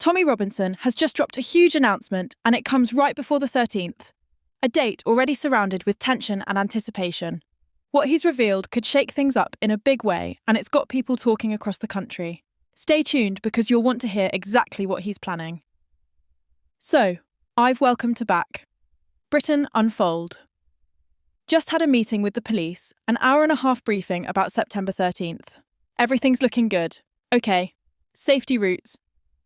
Tommy Robinson has just dropped a huge announcement, and it comes right before the 13th, a date already surrounded with tension and anticipation. What he's revealed could shake things up in a big way, and it's got people talking across the country. Stay tuned because you'll want to hear exactly what he's planning. So, I've welcomed back Britain Unfold. Just had a meeting with the police, an hour-and-a-half briefing about September 13th. Everything's looking good. Okay, safety routes.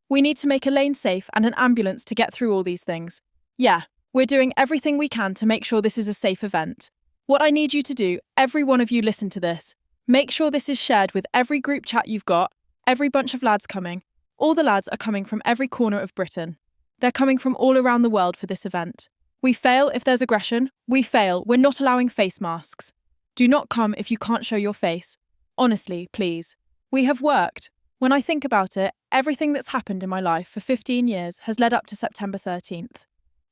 We need to make a lane safe and an ambulance to get through all these things. Yeah, we're doing everything we can to make sure this is a safe event. What I need you to do, every one of you listen to this. Make sure this is shared with every group chat you've got, every bunch of lads coming. All the lads are coming from every corner of Britain. They're coming from all around the world for this event. We fail if there's aggression. We fail. We're not allowing face masks. Do not come if you can't show your face. Honestly, please. We have worked. When I think about it, everything that's happened in my life for 15 years has led up to September 13th.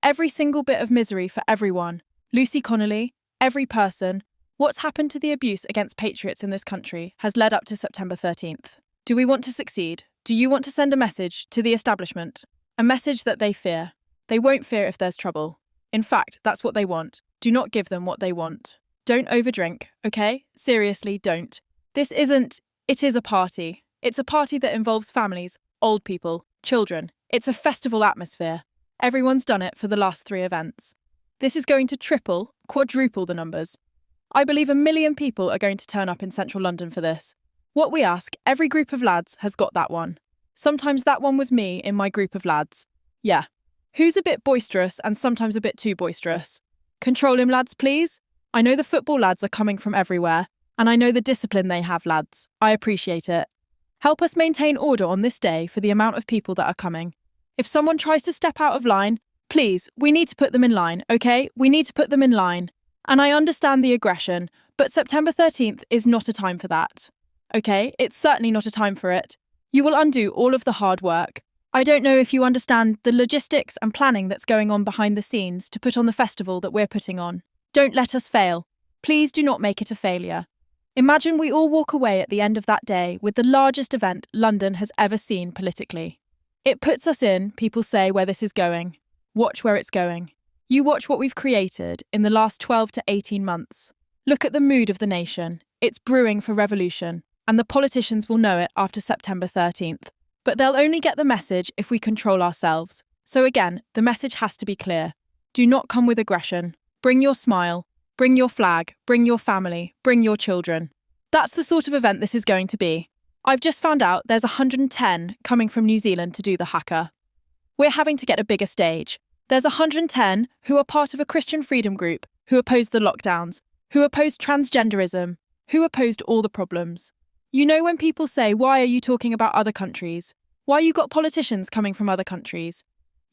Every single bit of misery for everyone. Lucy Connolly, every person. What's happened to the abuse against patriots in this country has led up to September 13th. Do we want to succeed? Do you want to send a message to the establishment? A message that they fear. They won't fear if there's trouble. In fact, that's what they want. Do not give them what they want. Don't overdrink, okay? Seriously, don't. It is a party. It's a party that involves families, old people, children. It's a festival atmosphere. Everyone's done it for the last 3 events. This is going to triple, quadruple the numbers. I believe 1 million people are going to turn up in central London for this. What we ask, every group of lads has got that one. Sometimes that one was me in my group of lads. Yeah. Who's a bit boisterous and sometimes a bit too boisterous? Control him, lads, please. I know the football lads are coming from everywhere, and I know the discipline they have, lads. I appreciate it. Help us maintain order on this day for the amount of people that are coming. If someone tries to step out of line, please, we need to put them in line, okay? We need to put them in line. And I understand the aggression, but September 13th is not a time for that. Okay, it's certainly not a time for it. You will undo all of the hard work. I don't know if you understand the logistics and planning that's going on behind the scenes to put on the festival that we're putting on. Don't let us fail. Please do not make it a failure. Imagine we all walk away at the end of that day with the largest event London has ever seen politically. It puts us in, people say, where this is going. Watch where it's going. You watch what we've created in the last 12 to 18 months. Look at the mood of the nation. It's brewing for revolution. And the politicians will know it after September 13th. But they'll only get the message if we control ourselves. So again, the message has to be clear. Do not come with aggression. Bring your smile. Bring your flag. Bring your family. Bring your children. That's the sort of event this is going to be. I've just found out there's 110 coming from New Zealand to do the haka. We're having to get a bigger stage. There's 110 who are part of a Christian freedom group, who opposed the lockdowns, who opposed transgenderism, who opposed all the problems. You know when people say, why are you talking about other countries? Why you got politicians coming from other countries?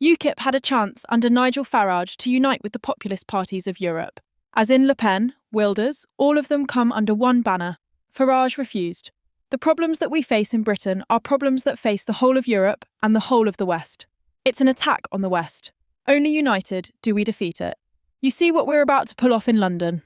UKIP had a chance under Nigel Farage to unite with the populist parties of Europe. As in Le Pen, Wilders, all of them come under one banner. Farage refused. The problems that we face in Britain are problems that face the whole of Europe and the whole of the West. It's an attack on the West. Only united do we defeat it. You see what we're about to pull off in London.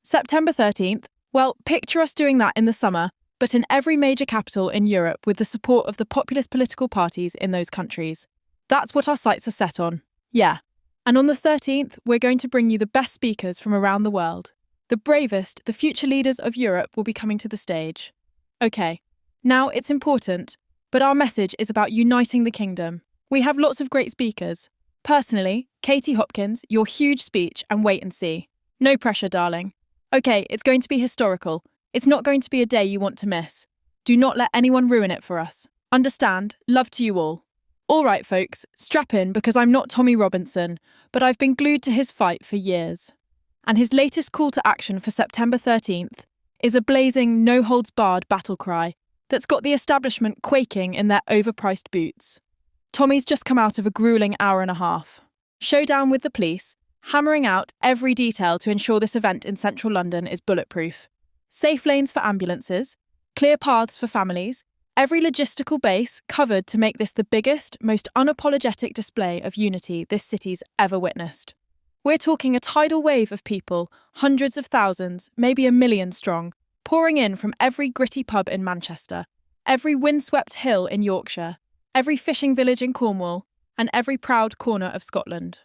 September 13th. Well, picture us doing that in the summer, but in every major capital in Europe with the support of the populist political parties in those countries. That's what our sights are set on. Yeah. And on the 13th, we're going to bring you the best speakers from around the world. The bravest, the future leaders of Europe will be coming to the stage. Okay. Now, it's important, but our message is about uniting the kingdom. We have lots of great speakers. Personally, Katie Hopkins, your huge speech and wait and see. No pressure, darling. Okay, it's going to be historical. It's not going to be a day you want to miss. Do not let anyone ruin it for us. Understand? Love to you all. All right, folks, strap in because I'm not Tommy Robinson, but I've been glued to his fight for years. And his latest call to action for September 13th is a blazing, no-holds-barred battle cry that's got the establishment quaking in their overpriced boots. Tommy's just come out of a gruelling hour and a half. Showdown with the police, hammering out every detail to ensure this event in central London is bulletproof. Safe lanes for ambulances, clear paths for families, every logistical base covered to make this the biggest, most unapologetic display of unity this city's ever witnessed. We're talking a tidal wave of people, hundreds of thousands, maybe 1 million strong, pouring in from every gritty pub in Manchester, every windswept hill in Yorkshire, every fishing village in Cornwall, and every proud corner of Scotland.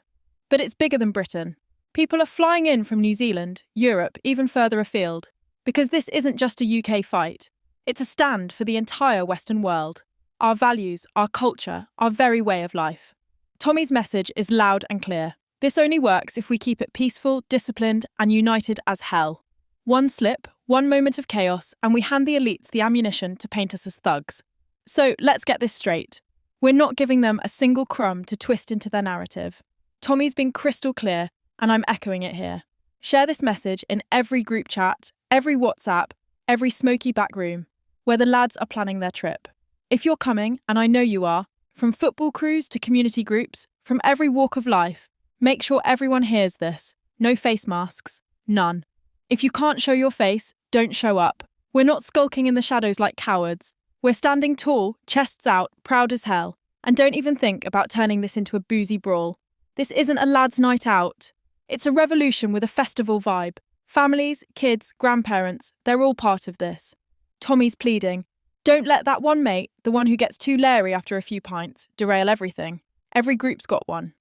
But it's bigger than Britain. People are flying in from New Zealand, Europe, even further afield, because this isn't just a UK fight. It's a stand for the entire Western world. Our values, our culture, our very way of life. Tommy's message is loud and clear. This only works if we keep it peaceful, disciplined, and united as hell. One slip, one moment of chaos, and we hand the elites the ammunition to paint us as thugs. So let's get this straight. We're not giving them a single crumb to twist into their narrative. Tommy's been crystal clear, and I'm echoing it here. Share this message in every group chat, every WhatsApp, every smoky back room, where the lads are planning their trip. If you're coming, and I know you are, from football crews to community groups, from every walk of life, make sure everyone hears this. No face masks. None. If you can't show your face, don't show up. We're not skulking in the shadows like cowards. We're standing tall, chests out, proud as hell. And don't even think about turning this into a boozy brawl. This isn't a lad's night out. It's a revolution with a festival vibe. Families, kids, grandparents, they're all part of this. Tommy's pleading, don't let that one mate, the one who gets too leery after a few pints, derail everything. Every group's got one.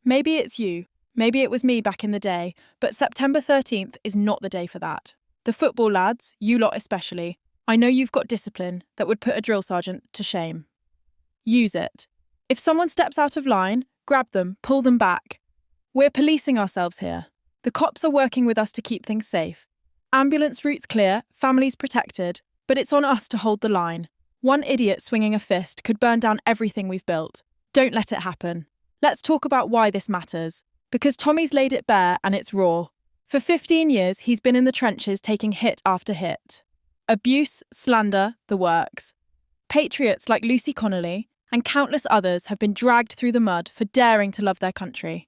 Maybe it's you, maybe it was me back in the day, but September 13th is not the day for that. The football lads, you lot especially, I know you've got discipline that would put a drill sergeant to shame. Use it. If someone steps out of line, grab them, pull them back. We're policing ourselves here. The cops are working with us to keep things safe. Ambulance routes clear, families protected, but it's on us to hold the line. One idiot swinging a fist could burn down everything we've built. Don't let it happen. Let's talk about why this matters. Because Tommy's laid it bare and it's raw. For 15 years, he's been in the trenches taking hit after hit. Abuse, slander, the works. Patriots like Lucy Connolly and countless others have been dragged through the mud for daring to love their country.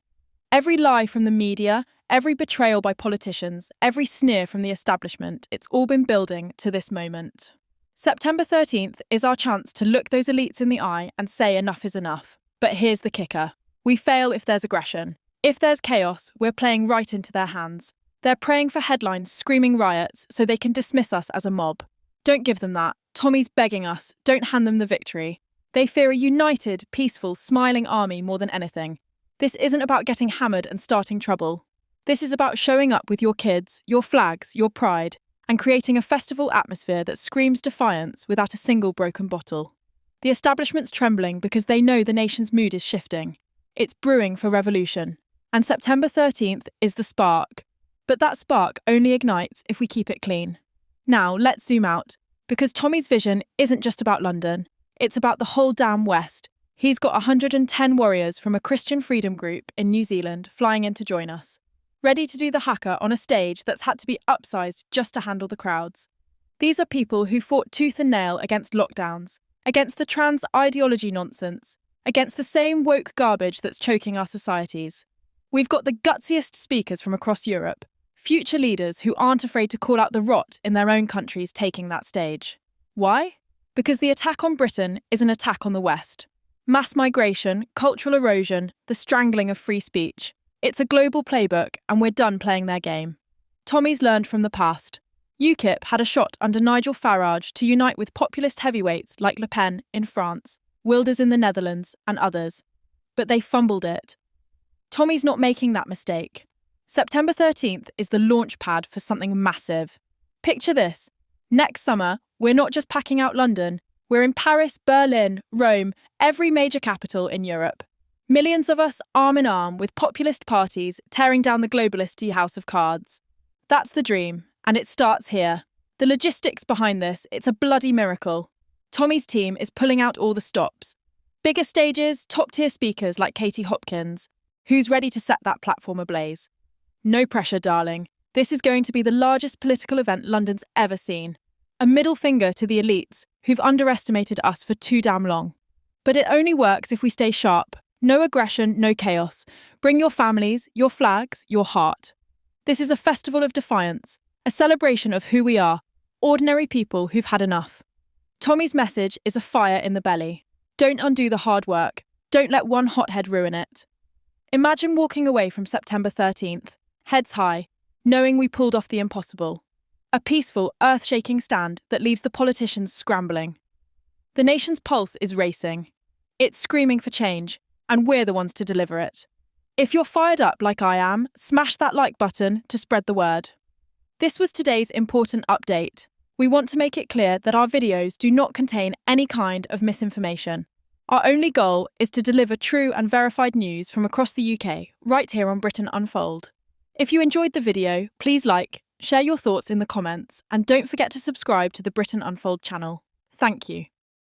Every lie from the media, every betrayal by politicians, every sneer from the establishment, it's all been building to this moment. September 13th is our chance to look those elites in the eye and say enough is enough. But here's the kicker. We fail if there's aggression. If there's chaos, we're playing right into their hands. They're praying for headlines, screaming riots, so they can dismiss us as a mob. Don't give them that. Tommy's begging us. Don't hand them the victory. They fear a united, peaceful, smiling army more than anything. This isn't about getting hammered and starting trouble. This is about showing up with your kids, your flags, your pride, and creating a festival atmosphere that screams defiance without a single broken bottle. The establishment's trembling because they know the nation's mood is shifting. It's brewing for revolution. And September 13th is the spark. But that spark only ignites if we keep it clean. Now, let's zoom out, because Tommy's vision isn't just about London. It's about the whole damn West. He's got 110 warriors from a Christian freedom group in New Zealand flying in to join us, ready to do the haka on a stage that's had to be upsized just to handle the crowds. These are people who fought tooth and nail against lockdowns, against the trans ideology nonsense, against the same woke garbage that's choking our societies. We've got the gutsiest speakers from across Europe, future leaders who aren't afraid to call out the rot in their own countries taking that stage. Why? Because the attack on Britain is an attack on the West. Mass migration, cultural erosion, the strangling of free speech. It's a global playbook and we're done playing their game. Tommy's learned from the past. UKIP had a shot under Nigel Farage to unite with populist heavyweights like Le Pen in France, Wilders in the Netherlands and others. But they fumbled it. Tommy's not making that mistake. September 13th is the launch pad for something massive. Picture this. Next summer, we're not just packing out London, we're in Paris, Berlin, Rome, every major capital in Europe. Millions of us arm in arm with populist parties tearing down the globalist house of cards. That's the dream, and it starts here. The logistics behind this, it's a bloody miracle. Tommy's team is pulling out all the stops. Bigger stages, top-tier speakers like Katie Hopkins, who's ready to set that platform ablaze. No pressure, darling. This is going to be the largest political event London's ever seen. A middle finger to the elites, who've underestimated us for too damn long. But it only works if we stay sharp. No aggression, no chaos. Bring your families, your flags, your heart. This is a festival of defiance, a celebration of who we are, ordinary people who've had enough. Tommy's message is a fire in the belly. Don't undo the hard work. Don't let one hothead ruin it. Imagine walking away from September 13th, heads high, knowing we pulled off the impossible. A peaceful, earth-shaking stand that leaves the politicians scrambling. The nation's pulse is racing. It's screaming for change, and we're the ones to deliver it. If you're fired up like I am, smash that like button to spread the word. This was today's important update. We want to make it clear that our videos do not contain any kind of misinformation. Our only goal is to deliver true and verified news from across the UK, right here on Britain Unfold. If you enjoyed the video, please like, share your thoughts in the comments, and don't forget to subscribe to the Britain Unfold channel. Thank you.